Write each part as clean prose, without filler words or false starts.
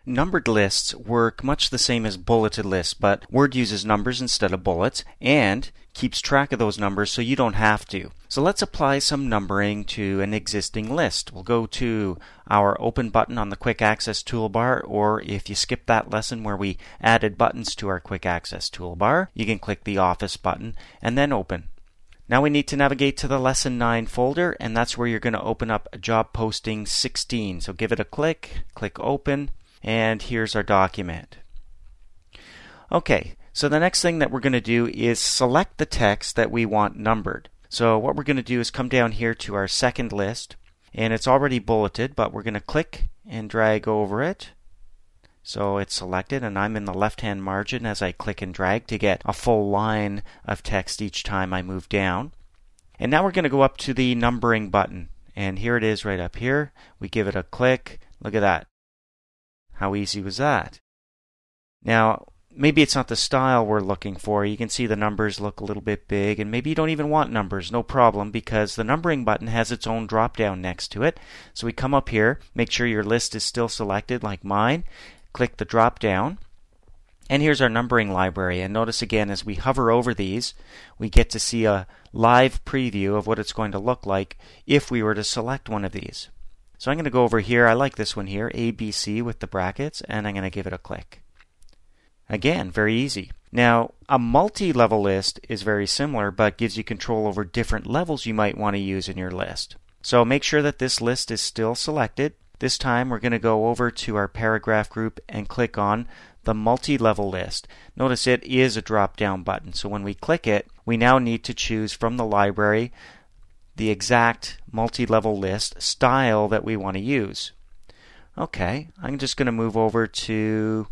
Numbered lists work much the same as bulleted lists, but Word uses numbers instead of bullets and keeps track of those numbers so you don't have to. So let's apply some numbering to an existing list. We'll go to our Open button on the Quick Access toolbar, or if you skipped that lesson where we added buttons to our Quick Access toolbar, you can click the Office button and then Open. Now we need to navigate to the Lesson 9 folder, and that's where you're going to open up Job Posting 16. So give it a click Open, and here's our document. Okay, so the next thing that we're going to do is select the text that we want numbered. So what we're going to do is come down here to our second list, and it's already bulleted, but we're going to click and drag over it. So it's selected, and I'm in the left-hand margin as I click and drag to get a full line of text each time I move down. And now we're going to go up to the numbering button, and here it is right up here. We give it a click. Look at that. How easy was that? Now, maybe it's not the style we're looking for. You can see the numbers look a little bit big, and maybe you don't even want numbers. No problem, because the numbering button has its own drop-down next to it. So we come up here, make sure your list is still selected like mine. Click the drop down, and here's our numbering library. And notice again, as we hover over these, we get to see a live preview of what it's going to look like if we were to select one of these. So I'm going to go over here. I like this one here, ABC with the brackets, and I'm going to give it a click. Again, very easy. Now, a multi-level list is very similar, but gives you control over different levels you might want to use in your list. So make sure that this list is still selected. This time we're going to go over to our paragraph group and click on the multi-level list. Notice it is a drop-down button, so when we click it, we now need to choose from the library the exact multi-level list style that we want to use. Okay, I'm just going to move over to,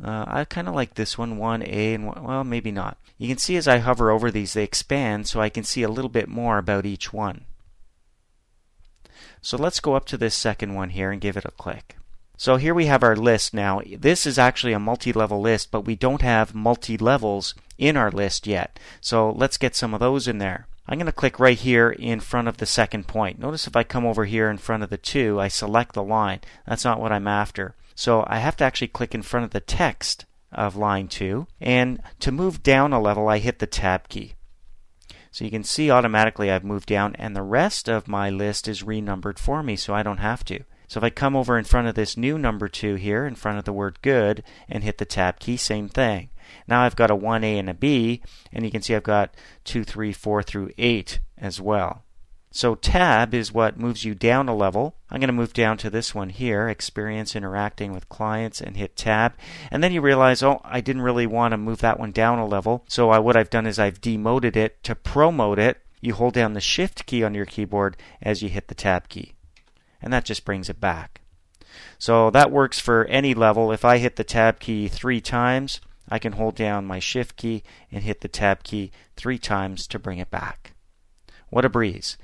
I kind of like this one, 1A, and well, maybe not. You can see as I hover over these, they expand so I can see a little bit more about each one. So let's go up to this second one here and give it a click. So here we have our list now. This is actually a multi-level list, but we don't have multi-levels in our list yet. So let's get some of those in there. I'm going to click right here in front of the second point. Notice if I come over here in front of the 2, I select the line. That's not what I'm after. So I have to actually click in front of the text of line 2. And to move down a level, I hit the Tab key. So you can see automatically I've moved down, and the rest of my list is renumbered for me, so I don't have to. So if I come over in front of this new number 2 here, in front of the word good, and hit the Tab key, same thing. Now I've got a 1A and a B, and you can see I've got 2, 3, 4 through 8 as well. So Tab is what moves you down a level. I'm going to move down to this one here, Experience Interacting with Clients, and hit Tab. And then you realize, oh, I didn't really want to move that one down a level. So what I've done is I've demoted it to Promote it. You hold down the Shift key on your keyboard as you hit the Tab key. And that just brings it back. So that works for any level. If I hit the Tab key 3 times, I can hold down my Shift key and hit the Tab key 3 times to bring it back. What a breeze.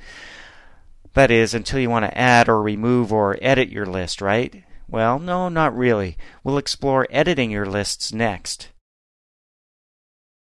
That is, until you want to add or remove or edit your list, right? Well, no, not really. We'll explore editing your lists next.